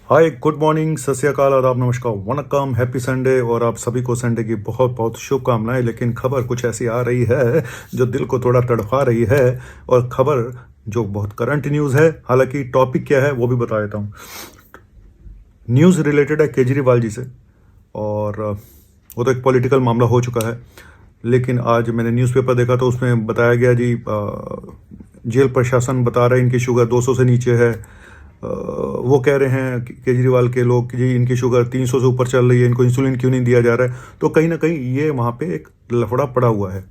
हाय, good morning, सत श्री अकाल, आदाब, नमस्कार, वनक्कम, हैप्पी संडे। और आप सभी को संडे की बहुत बहुत शुभकामनाएं। लेकिन खबर कुछ ऐसी आ रही है जो दिल को थोड़ा तड़पा रही है, और खबर जो बहुत करंट न्यूज़ है। हालांकि टॉपिक क्या है वो भी बता देता हूँ। न्यूज़ रिलेटेड है केजरीवाल जी से, और वो तो एक पॉलिटिकल मामला हो चुका है। लेकिन आज मैंने न्यूज़पेपर देखा तो उसमें बताया गया जी, जेल प्रशासन बता रहा है इनकी शुगर 200 से नीचे है। वो कह रहे हैं केजरीवाल के लोग कि जी इनकी शुगर 300 से ऊपर चल रही है, इनको इंसुलिन क्यों नहीं दिया जा रहा है। तो कहीं ना कहीं ये वहाँ पे एक लफड़ा पड़ा हुआ है,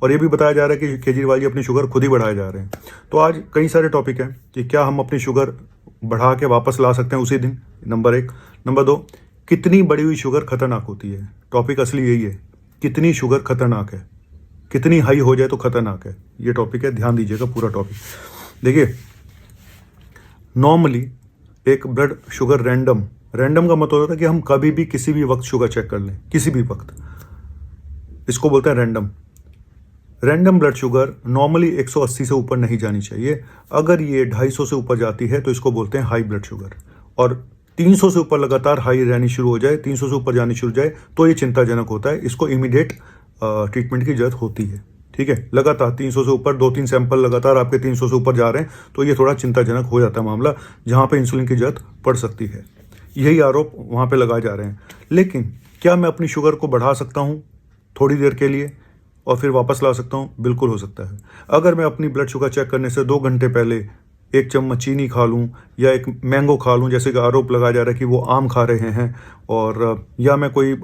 और ये भी बताया जा रहा है कि केजरीवाल जी अपनी शुगर खुद ही बढ़ाए जा रहे हैं। तो आज कई सारे टॉपिक हैं कि क्या हम अपनी शुगर बढ़ा के वापस ला सकते हैं उसी दिन, नंबर एक। नंबर दो, कितनी बढ़ी हुई शुगर खतरनाक होती है। टॉपिक असली यही है, कितनी शुगर खतरनाक है, कितनी हाई हो जाए तो खतरनाक है। ये टॉपिक है, ध्यान दीजिएगा पूरा टॉपिक। देखिए, नॉर्मली एक ब्लड शुगर रैंडम रैंडम का मतलब होता है कि हम कभी भी किसी भी वक्त शुगर चेक कर लें, किसी भी वक्त। इसको बोलते हैं random. Random blood sugar normally 180 से ऊपर नहीं जानी चाहिए। अगर ये 250 से ऊपर जाती है तो इसको बोलते हैं हाई ब्लड शुगर। और 300 से ऊपर लगातार हाई रहनी शुरू हो जाए, 300 से ऊपर जानी शुरू हो जाए, तो ये चिंताजनक होता है। इसको इमीडिएट ट्रीटमेंट की जरूरत होती है। ठीक है, लगातार 300 से ऊपर 2-3 सैंपल लगातार आपके 300 से ऊपर जा रहे हैं तो ये थोड़ा चिंताजनक हो जाता है मामला, जहाँ पे इंसुलिन की जरूरत पड़ सकती है। यही आरोप वहाँ पे लगाए जा रहे हैं। लेकिन क्या मैं अपनी शुगर को बढ़ा सकता हूँ थोड़ी देर के लिए और फिर वापस ला सकता हूँ? बिल्कुल हो सकता है। अगर मैं अपनी ब्लड शुगर चेक करने से 2 घंटे पहले 1 चम्मच चीनी खा लूँ या एक मैंगो खा लूँ, जैसे कि आरोप लगाया जा रहा है कि वो आम खा रहे हैं, और या मैं कोई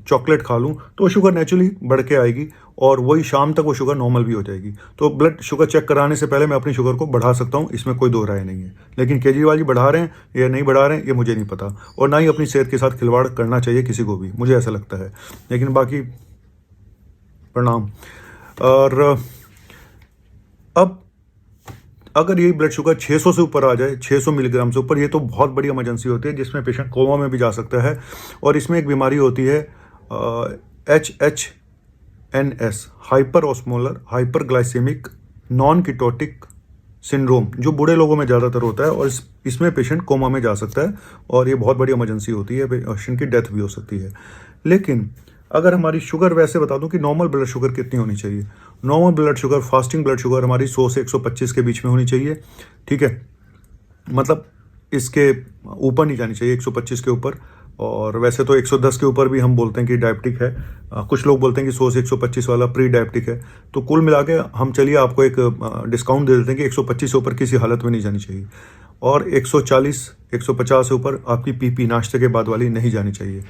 चॉकलेट खा लूँ, तो शुगर नेचुरली बढ़ के आएगी और वही शाम तक वो शुगर नॉर्मल भी हो जाएगी। तो ब्लड शुगर चेक कराने से पहले मैं अपनी शुगर को बढ़ा सकता हूँ, इसमें कोई दो राय नहीं है। लेकिन केजरीवाल जी बढ़ा रहे हैं या नहीं बढ़ा रहे हैं ये मुझे नहीं पता, और ना ही अपनी सेहत के साथ खिलवाड़ करना चाहिए किसी को भी, मुझे ऐसा लगता है। लेकिन बाकी प्रणाम। और अब अगर यही ब्लड शुगर 600 से ऊपर आ जाए, 600 मिलीग्राम से ऊपर, ये तो बहुत बड़ी इमरजेंसी होती है जिसमें पेशेंट कोमा में भी जा सकता है। और इसमें एक बीमारी होती है HHNS, hyper osmolar hyperglycaemic non ketotic syndrome, जो बूढ़े लोगों में ज़्यादातर होता है। और इसमें पेशेंट कोमा में जा सकता है और ये बहुत बड़ी इमरजेंसी होती है, पेशेंट की डेथ भी हो सकती है। लेकिन अगर हमारी शुगर, वैसे बता दूं कि नॉर्मल ब्लड शुगर कितनी होनी चाहिए। Normal blood sugar, fasting blood sugar हमारी 100 से 125 के बीच में होनी चाहिए। ठीक है, मतलब इसके ऊपर नहीं जानी चाहिए, 125 के ऊपर। और वैसे तो 110 के ऊपर भी हम बोलते हैं कि डायबिटिक है। कुछ लोग बोलते हैं कि 100 से 125 वाला प्री डायबिटिक है। तो कुल मिला के हम, चलिए आपको एक डिस्काउंट दे देते हैं कि 125 से ऊपर किसी हालत में नहीं जानी चाहिए, और 140 150 से ऊपर आपकी पीपी, नाश्ते के बाद वाली, नहीं जानी चाहिए।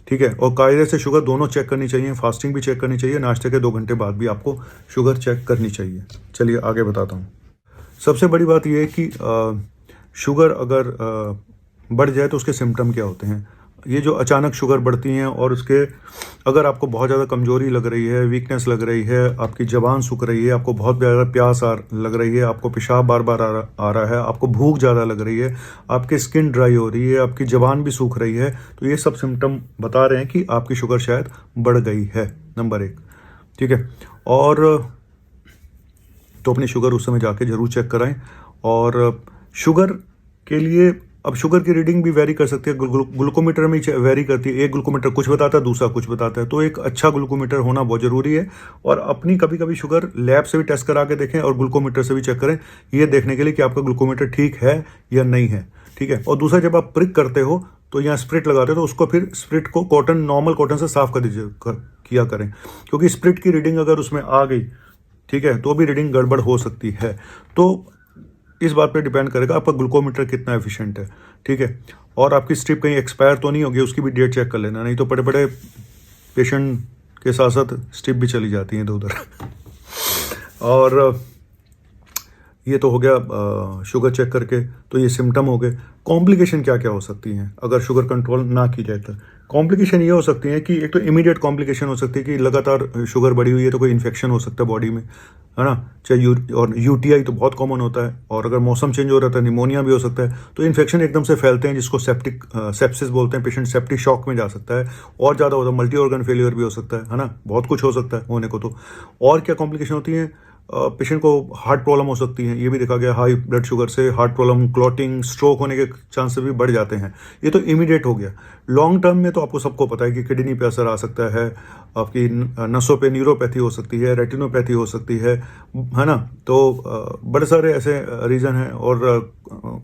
ठीक है, और कायदे से शुगर दोनों चेक करनी चाहिए, फास्टिंग भी चेक करनी चाहिए, नाश्ते के 2 घंटे बाद भी आपको शुगर चेक करनी चाहिए। चलिए आगे बताता हूँ। सबसे बड़ी बात यह है कि शुगर अगर बढ़ जाए तो उसके सिम्टम क्या होते हैं। ये जो अचानक शुगर बढ़ती हैं, और उसके अगर आपको बहुत ज़्यादा कमजोरी लग रही है, वीकनेस लग रही है, आपकी ज़बान सूख रही है, आपको बहुत ज़्यादा प्यास लग रही है, आपको पेशाब बार बार आ रहा है, आपको भूख ज़्यादा लग रही है, आपकी स्किन ड्राई हो रही है, आपकी ज़बान भी सूख रही है, तो ये सब सिम्टम बता रहे हैं कि आपकी शुगर शायद बढ़ गई है, नंबर 1। ठीक है, और तो अपनी शुगर उस समय जाके ज़रूर चेक कराएं। और शुगर के लिए अब शुगर की रीडिंग भी वेरी कर सकती है, ग्लूकोमीटर में वेरी करती है। एक ग्लूकोमीटर कुछ बताता है, दूसरा कुछ बताता है, तो एक अच्छा ग्लूकोमीटर होना बहुत ज़रूरी है। और अपनी कभी कभी शुगर लैब से भी टेस्ट करा के देखें और ग्लूकोमीटर से भी चेक करें, ये देखने के लिए कि आपका ग्लूकोमीटर ठीक है या नहीं है। ठीक है, और दूसरा, जब आप प्रिक करते हो तो यहाँ स्प्रिट लगाते हो, तो उसको फिर स्प्रिट को कॉटन, नॉर्मल कॉटन से साफ कर दीजिए, किया करें, क्योंकि स्प्रिट की रीडिंग अगर उसमें आ गई, ठीक है, तो भी रीडिंग गड़बड़ हो सकती है। तो इस बात पे डिपेंड करेगा आपका ग्लूकोमीटर कितना एफिशिएंट है। ठीक है, और आपकी स्ट्रिप कहीं एक्सपायर तो नहीं होगी, उसकी भी डेट चेक कर लेना, नहीं तो बड़े बड़े पेशेंट के साथ साथ स्ट्रिप भी चली जाती हैं इधर उधर। और ये तो हो गया शुगर चेक करके, तो ये सिम्टम हो गए। कॉम्प्लिकेशन क्या क्या हो सकती हैं अगर शुगर कंट्रोल ना की जाए? तो कॉम्प्लिकेशन ये हो सकती है कि एक तो इमीडिएट कॉम्प्लिकेशन हो सकती है कि लगातार शुगर बढ़ी हुई है तो कोई इन्फेक्शन हो सकता है बॉडी में, है ना। चाहे और यूटीआई तो बहुत कॉमन होता है, और अगर मौसम चेंज हो रहा है निमोनिया भी हो सकता है। तो इन्फेक्शन एकदम से फैलते हैं, जिसको सेप्सिस बोलते हैं। पेशेंट सेप्टिक शॉक में जा सकता है, और ज़्यादा होता है, मल्टी ऑर्गन फेलियर भी हो सकता है ना, बहुत कुछ हो सकता है होने को। तो और क्या कॉम्प्लिकेशन होती है? पेशेंट को हार्ट प्रॉब्लम हो सकती है, ये भी देखा गया। हाई ब्लड शुगर से हार्ट प्रॉब्लम, क्लॉटिंग, स्ट्रोक होने के चांसेस भी बढ़ जाते हैं। ये तो इमीडिएट हो गया। लॉन्ग टर्म में तो आपको सबको पता है कि किडनी पे असर आ सकता है, आपकी नसों पे न्यूरोपैथी हो सकती है, रेटिनोपैथी हो सकती है ना। तो बड़े सारे ऐसे रीज़न हैं। और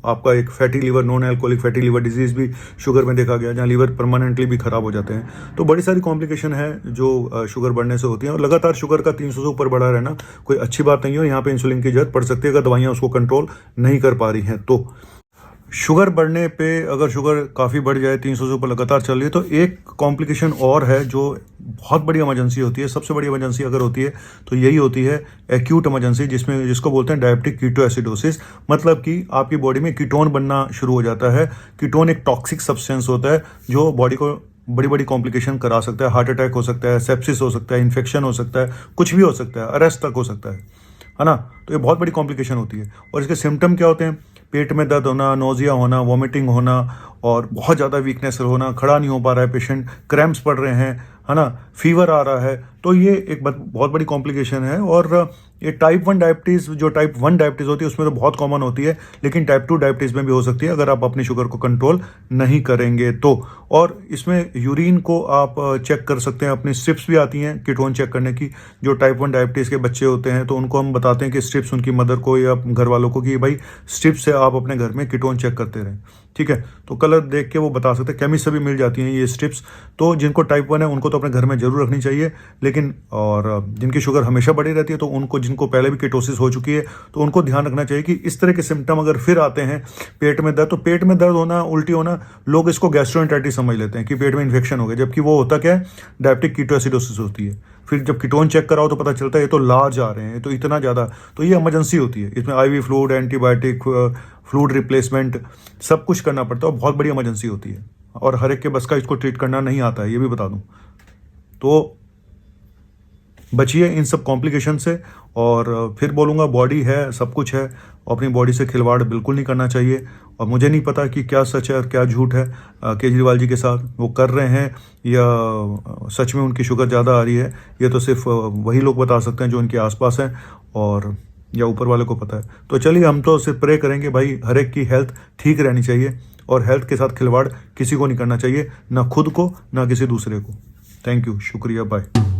आपका एक fatty liver, non alcoholic fatty liver disease भी शुगर में देखा गया, जहाँ लीवर परमानेंटली भी ख़राब हो जाते हैं। तो बड़ी सारी कॉम्प्लिकेशन है जो शुगर बढ़ने से होती हैं। और लगातार शुगर का 300 से ऊपर बढ़ा रहना कोई अच्छी बात नहीं है। यहाँ पे इंसुलिन की जरूरत पड़ सकती है अगर दवाइयाँ उसको कंट्रोल नहीं कर पा रही हैं। तो शुगर बढ़ने पे, अगर शुगर काफ़ी बढ़ जाए, 300 से ऊपर लगातार चल रही है, तो एक कॉम्प्लिकेशन और है जो बहुत बड़ी इमरजेंसी होती है। सबसे बड़ी इमरजेंसी अगर होती है तो यही होती है एक्यूट इमरजेंसी, जिसको बोलते हैं डायबिटिक कीटोएसिडोसिस। मतलब कि आपकी बॉडी में कीटोन बनना शुरू हो जाता है। कीटोन एक टॉक्सिक सब्सटेंस होता है जो बॉडी को बड़ी बड़ी कॉम्प्लिकेशन करा सकता है। हार्ट अटैक हो सकता है, सेप्सिस हो सकता है, इन्फेक्शन हो सकता है, कुछ भी हो सकता है, अरेस्ट तक हो सकता है ना। तो ये बहुत बड़ी कॉम्प्लिकेशन होती है। और इसके सिम्टम क्या होते हैं? पेट में दर्द होना, नोजिया होना, वॉमिटिंग होना, और बहुत ज़्यादा वीकनेस होना, खड़ा नहीं हो पा रहा है पेशेंट, क्रैम्प्स पड़ रहे हैं, है ना, फीवर आ रहा है। तो ये एक बहुत बड़ी कॉम्प्लिकेशन है। और ये टाइप 1 डायबिटीज़, जो टाइप 1 डायबिटीज़ होती है उसमें तो बहुत कॉमन होती है, लेकिन टाइप 2 डायबिटीज़ में भी हो सकती है अगर आप अपनी शुगर को कंट्रोल नहीं करेंगे तो। और इसमें यूरिन को आप चेक कर सकते हैं। अपनी स्ट्रिप्स भी आती हैं कीटोन चेक करने की। जो टाइप 1 डायबिटीज़ के बच्चे होते हैं तो उनको हम बताते हैं कि स्ट्रिप्स उनकी मदर को या घर वालों को कि भाई स्ट्रिप्स से आप अपने घर में कीटोन चेक करते रहें, ठीक है। तो कलर देख के वो बता सकते हैं। केमिस्ट से भी मिल जाती हैं ये स्ट्रिप्स। तो जिनको टाइप 1 है उनको तो अपने घर में जरूर रखनी चाहिए, लेकिन और जिनकी शुगर हमेशा बढ़ी रहती है तो उनको, जिनको पहले भी कीटोसिस हो चुकी है, तो उनको ध्यान रखना चाहिए कि इस तरह के सिम्टम अगर फिर आते हैं, पेट में दर्द, तो पेट में दर्द होना, उल्टी होना, लोग इसको गैस्ट्रोएंटेराइटिस समझ लेते हैं कि पेट में इन्फेक्शन हो गया, जबकि वो होता क्या है? डायबिटिक कीटोएसिडोसिस होती है। फिर जब कीटोन चेक कराओ तो पता चलता है ये तो लार्ज आ रहे हैं, तो इतना ज़्यादा, तो ये इमरजेंसी होती है। इसमें IV fluid, antibiotic, fluid replacement, सब कुछ करना पड़ता है और बहुत बड़ी इमरजेंसी होती है। और हर एक के बस का इसको ट्रीट करना नहीं आता है, ये भी बता दूं। तो बचिए इन सब कॉम्प्लिकेशन से। और फिर बोलूँगा, बॉडी है, सब कुछ है, अपनी बॉडी से खिलवाड़ बिल्कुल नहीं करना चाहिए। और मुझे नहीं पता कि क्या सच है और क्या झूठ है केजरीवाल जी के साथ, वो कर रहे हैं या सच में उनकी शुगर ज़्यादा आ रही है। ये तो सिर्फ वही लोग बता सकते हैं जो उनके आसपास हैं, और या ऊपर वाले को पता है। तो चलिए, हम तो सिर्फ प्रे करेंगे भाई हर एक की हेल्थ ठीक रहनी चाहिए, और हेल्थ के साथ खिलवाड़ किसी को नहीं करना चाहिए, ना खुद को ना किसी दूसरे को। थैंक यू, शुक्रिया, बाय।